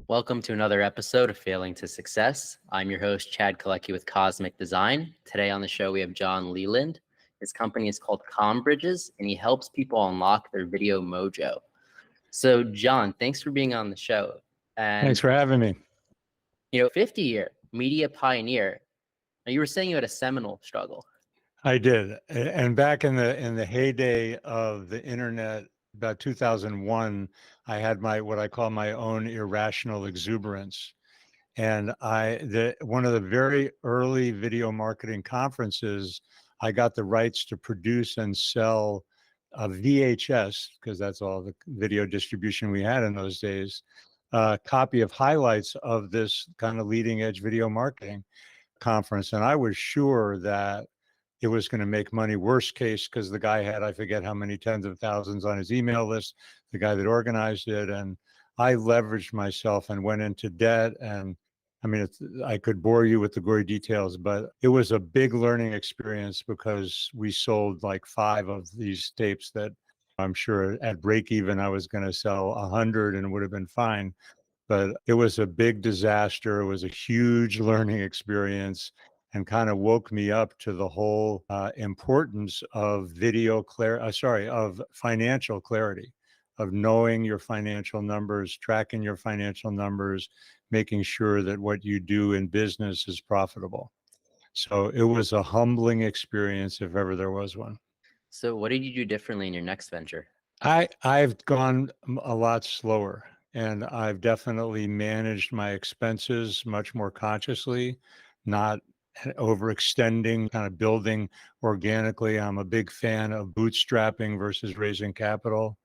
Welcome to another episode of Failing to Success. I'm your host, Chad Kaleky with Cosmic Design. Today on the show, we have Jon Leland. His company is called Bridges, and he helps people unlock their video mojo. So, Jon, thanks for being on the show. And thanks for having me. 50-year media pioneer. Now, you were saying you had a seminal struggle. I did, and back in the heyday of the internet, about 2001, I had what I call my own irrational exuberance, and one of the very early video marketing conferences, I got the rights to produce and sell a VHS, because that's all the video distribution we had in those days, a copy of highlights of this kind of leading edge video marketing conference, and I was sure that it was going to make money. Worst case, because the guy had, I forget how many tens of thousands on his email list, the guy that organized it. And I leveraged myself and went into debt. And I mean, I could bore you with the gory details, but it was a big learning experience because we sold like 5 of these tapes that I'm sure at break even, I was going to sell 100 and it would have been fine. But it was a big disaster. It was a huge learning experience and kind of woke me up to the whole importance of of financial clarity, of knowing your financial numbers, tracking your financial numbers, making sure that what you do in business is profitable. So it was a humbling experience if ever there was one. So what did you do differently in your next venture? I've gone a lot slower, and I've definitely managed my expenses much more consciously, not overextending, kind of building organically. I'm a big fan of bootstrapping versus raising capital.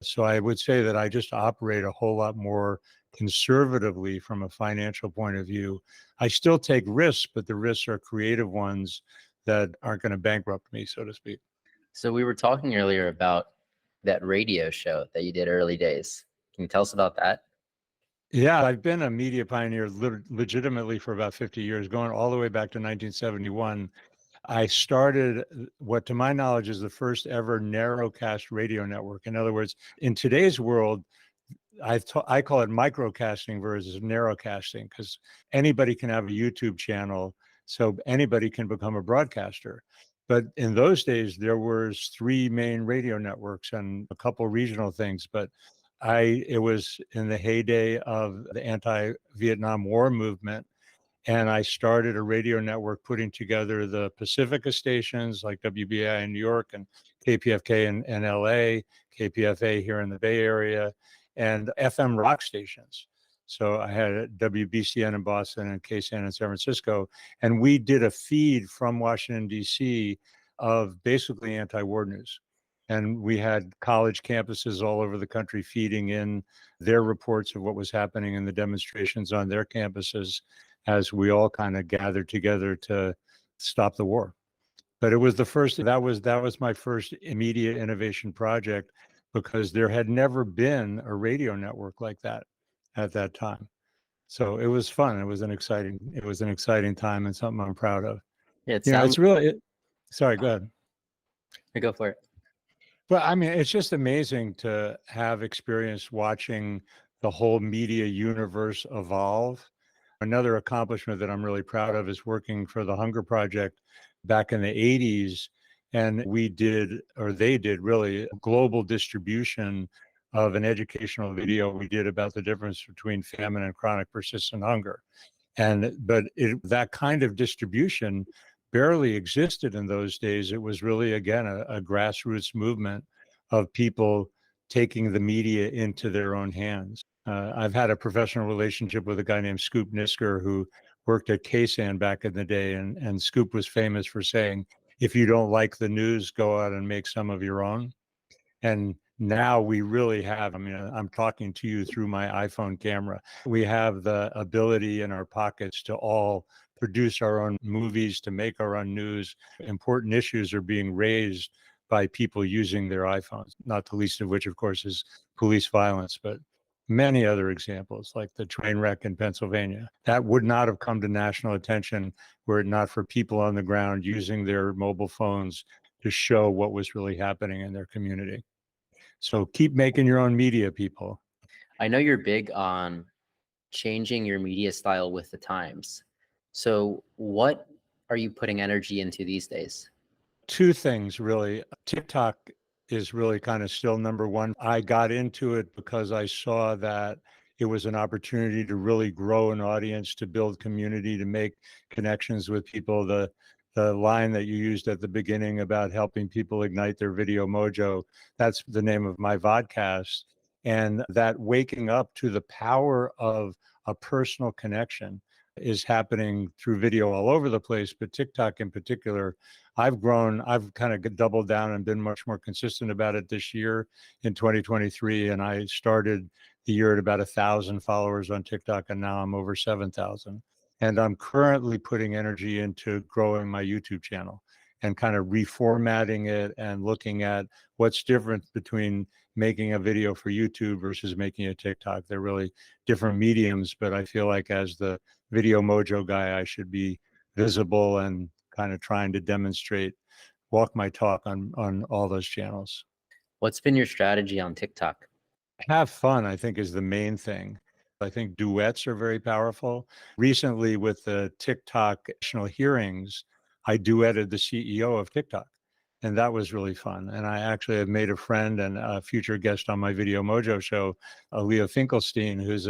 So I would say that I just operate a whole lot more conservatively from a financial point of view. I still take risks, but the risks are creative ones that aren't going to bankrupt me, so to speak. So we were talking earlier about that radio show that you did early days. Can you tell us about that? Yeah, I've been a media pioneer legitimately for about 50 years, going all the way back to 1971. I started what, to my knowledge, is the first ever narrowcast radio network. In other words, in today's world, I call it microcasting versus narrowcasting, because anybody can have a YouTube channel, so anybody can become a broadcaster. But in those days, there was 3 main radio networks and a couple regional things. But it was in the heyday of the anti-Vietnam War movement. And I started a radio network putting together the Pacifica stations like WBAI in New York and KPFK in LA, KPFA here in the Bay Area, and FM rock stations. So I had WBCN in Boston and KSAN in San Francisco. And we did a feed from Washington, D.C. of basically anti-war news. And we had college campuses all over the country feeding in their reports of what was happening in the demonstrations on their campuses as we all kind of gathered together to stop the war. But it was that was my first immediate innovation project, because there had never been a radio network like that at that time. So it was fun. It was an exciting time and something I'm proud of. Yeah, It's really, sorry, go ahead. Go for it. Well, I mean, it's just amazing to have experience watching the whole media universe evolve. Another accomplishment that I'm really proud of is working for the Hunger Project back in the 80s. And they did really global distribution of an educational video we did about the difference between famine and chronic persistent hunger. But that kind of distribution barely existed in those days. It was really, again, a grassroots movement of people taking the media into their own hands. I've had a professional relationship with a guy named Scoop Nisker, who worked at KSAN back in the day. And Scoop was famous for saying, if you don't like the news, go out and make some of your own. And now we really have, I mean, I'm talking to you through my iPhone camera. We have the ability in our pockets to all produce our own movies, to make our own news. Important issues are being raised by people using their iPhones, not the least of which, of course, is police violence, but many other examples, like the train wreck in Pennsylvania. That would not have come to national attention were it not for people on the ground using their mobile phones to show what was really happening in their community. So keep making your own media, people. I know you're big on changing your media style with the times. So what are you putting energy into these days? Two things really. TikTok is really kind of still number one. I got into it because I saw that it was an opportunity to really grow an audience, to build community, to make connections with people. The line that you used at the beginning about helping people ignite their video mojo, that's the name of my vodcast. And that waking up to the power of a personal connection is happening through video all over the place, but TikTok in particular. I've kind of doubled down and been much more consistent about it this year in 2023. And I started the year at about 1,000 followers on TikTok, and now I'm over 7,000. And I'm currently putting energy into growing my YouTube channel and kind of reformatting it and looking at what's different between making a video for YouTube versus making a TikTok. They're really different mediums, but I feel like as the video mojo guy, I should be visible and kind of trying to demonstrate, walk my talk on all those channels. What's been your strategy on TikTok? Have fun, I think, is the main thing. I think duets are very powerful. Recently, with the TikTok national hearings, I duetted the CEO of TikTok, and that was really fun. And I actually have made a friend and a future guest on my Video Mojo show, Leah Finkelstein, who's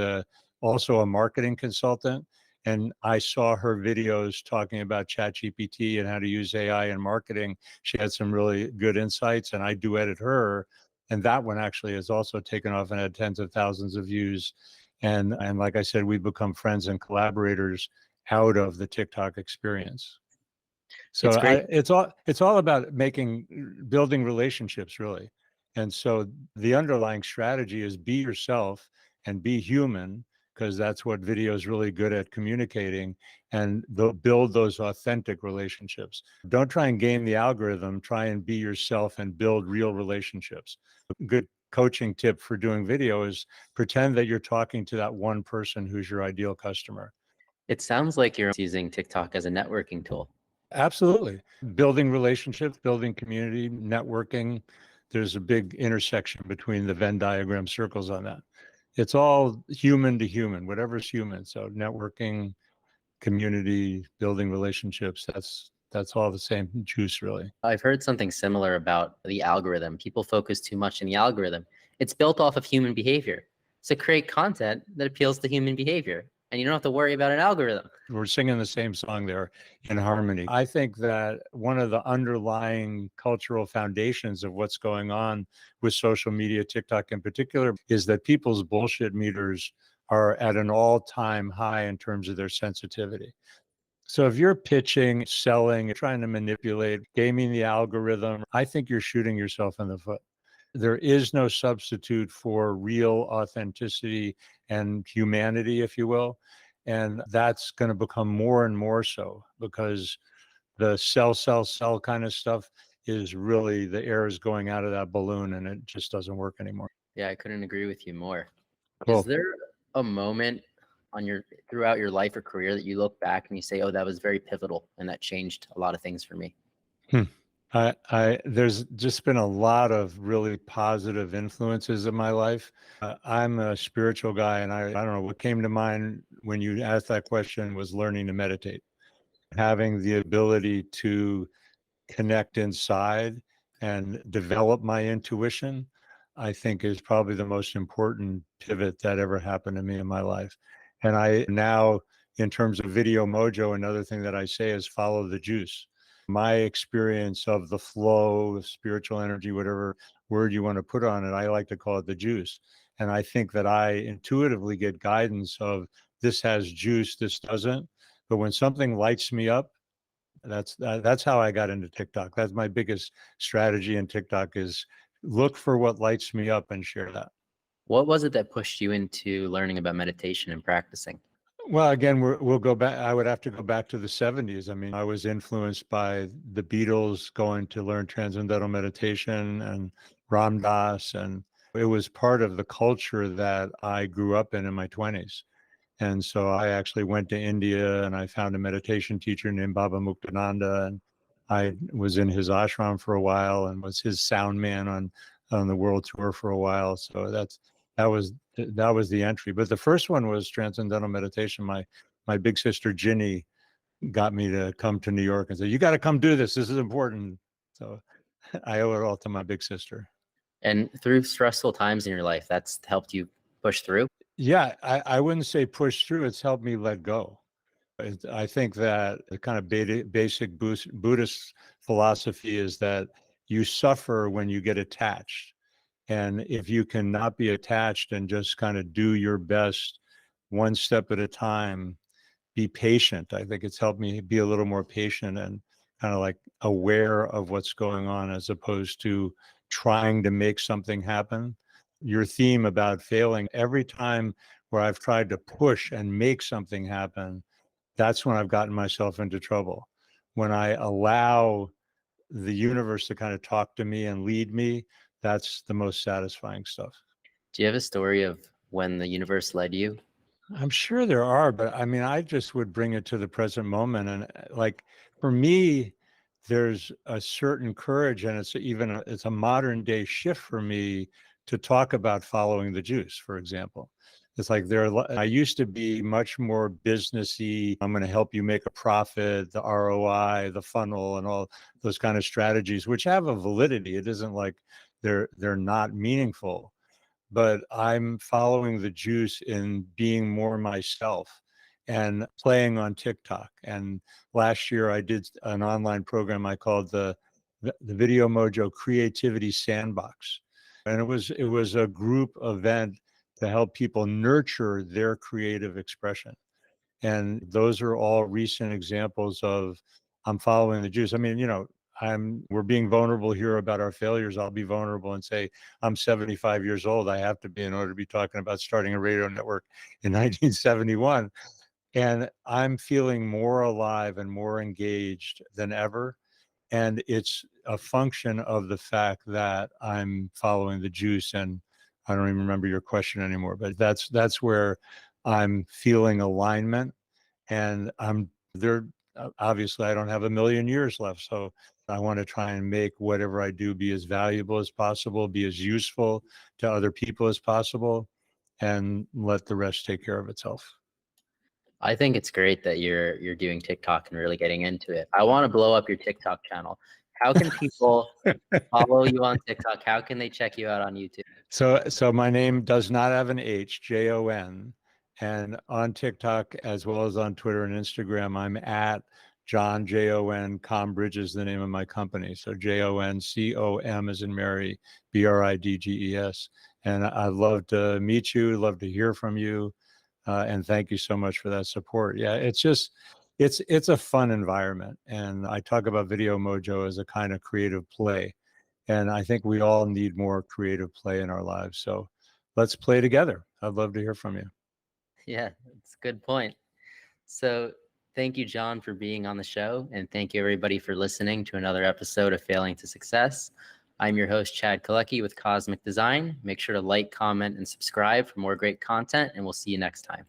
also a marketing consultant. And I saw her videos talking about ChatGPT and how to use AI in marketing. She had some really good insights, and I duetted her. And that one actually has also taken off and had tens of thousands of views. And like I said, we've become friends and collaborators out of the TikTok experience. So It's great. it's all about building relationships, really. And so the underlying strategy is be yourself and be human, because that's what video is really good at communicating, and build those authentic relationships. Don't try and game the algorithm, try and be yourself and build real relationships. A good coaching tip for doing video is pretend that you're talking to that one person who's your ideal customer. It sounds like you're using TikTok as a networking tool. Absolutely. Building relationships, building community, networking. There's a big intersection between the Venn diagram circles on that. It's all human to human, whatever's human. So networking, community, building relationships, that's all the same juice, really. I've heard something similar about the algorithm. People focus too much in the algorithm. It's built off of human behavior. So create content that appeals to human behavior, and you don't have to worry about an algorithm. We're singing the same song there in harmony. I think that one of the underlying cultural foundations of what's going on with social media, TikTok in particular, is that people's bullshit meters are at an all-time high in terms of their sensitivity. So if you're pitching, selling, trying to manipulate, gaming the algorithm, I think you're shooting yourself in the foot. There is no substitute for real authenticity and humanity, if you will. And that's going to become more and more so, because the sell kind of stuff is really, the air is going out of that balloon and it just doesn't work anymore. Yeah, I couldn't agree with you more. Cool. Is there a moment throughout your life or career that you look back and you say, oh, that was very pivotal and that changed a lot of things for me? There's just been a lot of really positive influences in my life. I'm a spiritual guy, and I don't know, what came to mind when you asked that question was learning to meditate. Having the ability to connect inside and develop my intuition, I think, is probably the most important pivot that ever happened to me in my life. And I now, in terms of Video Mojo, another thing that I say is follow the juice. My experience of the flow of spiritual energy, whatever word you want to put on it, I like to call it the juice. And I think that I intuitively get guidance of, this has juice, this doesn't. But when something lights me up, that's how I got into TikTok. That's my biggest strategy in TikTok, is look for what lights me up and share that. What was it that pushed you into learning about meditation and practicing? Well, again, we'll go back. I would have to go back to the 70s. I mean, I was influenced by the Beatles, going to learn transcendental meditation, and Ram Dass, and it was part of the culture that I grew up in my 20s. And so I actually went to India and I found a meditation teacher named Baba Muktananda, and I was in his ashram for a while and was his sound man on the world tour for a while. So that was the entry. But the first one was transcendental meditation. My big sister Ginny got me to come to New York and said, "You got to come do this. This is important." So I owe it all to my big sister. And through stressful times in your life, that's helped you push through? Yeah, I wouldn't say push through. It's helped me let go. I think that the kind of basic Buddhist philosophy is that you suffer when you get attached. And if you can not be attached and just kind of do your best one step at a time, be patient. I think it's helped me be a little more patient and kind of like aware of what's going on as opposed to trying to make something happen. Your theme about failing, every time where I've tried to push and make something happen, that's when I've gotten myself into trouble. When I allow the universe to kind of talk to me and lead me, that's the most satisfying stuff. Do you have a story of when the universe led you? I'm sure there are, but I mean, I just would bring it to the present moment. And like for me, there's a certain courage, and it's a modern day shift for me to talk about following the juice, for example. It's like I used to be much more businessy. I'm going to help you make a profit, the ROI, the funnel, and all those kind of strategies, which have a validity. It isn't like they're not meaningful, but I'm following the juice in being more myself and playing on TikTok. And last year I did an online program I called the Video Mojo Creativity Sandbox. And it was a group event to help people nurture their creative expression. And those are all recent examples of I'm following the juice. I mean, we're being vulnerable here about our failures. I'll be vulnerable and say I'm 75 years old. I have to be in order to be talking about starting a radio network in 1971. And I'm feeling more alive and more engaged than ever. And it's a function of the fact that I'm following the juice. And I don't even remember your question anymore, but that's where I'm feeling alignment. And I'm there. Obviously, I don't have a million years left, so I want to try and make whatever I do be as valuable as possible, be as useful to other people as possible, and let the rest take care of itself. I think it's great that you're doing TikTok and really getting into it. I want to blow up your TikTok channel. How can people follow you on TikTok? How can they check you out on YouTube? So my name does not have an H, Jon, and on TikTok as well as on Twitter and Instagram, I'm at Jon, Jon, Combridges, the name of my company. So JONCOM as in Mary, BRIDGES. And I'd love to meet you, love to hear from you. And thank you so much for that support. Yeah, it's a fun environment. And I talk about Video Mojo as a kind of creative play. And I think we all need more creative play in our lives. So let's play together. I'd love to hear from you. Yeah, that's a good point. So thank you, Jon, for being on the show. And thank you, everybody, for listening to another episode of Failing to Success. I'm your host, Chad Kaleky with Cosmic Design. Make sure to like, comment, and subscribe for more great content, and we'll see you next time.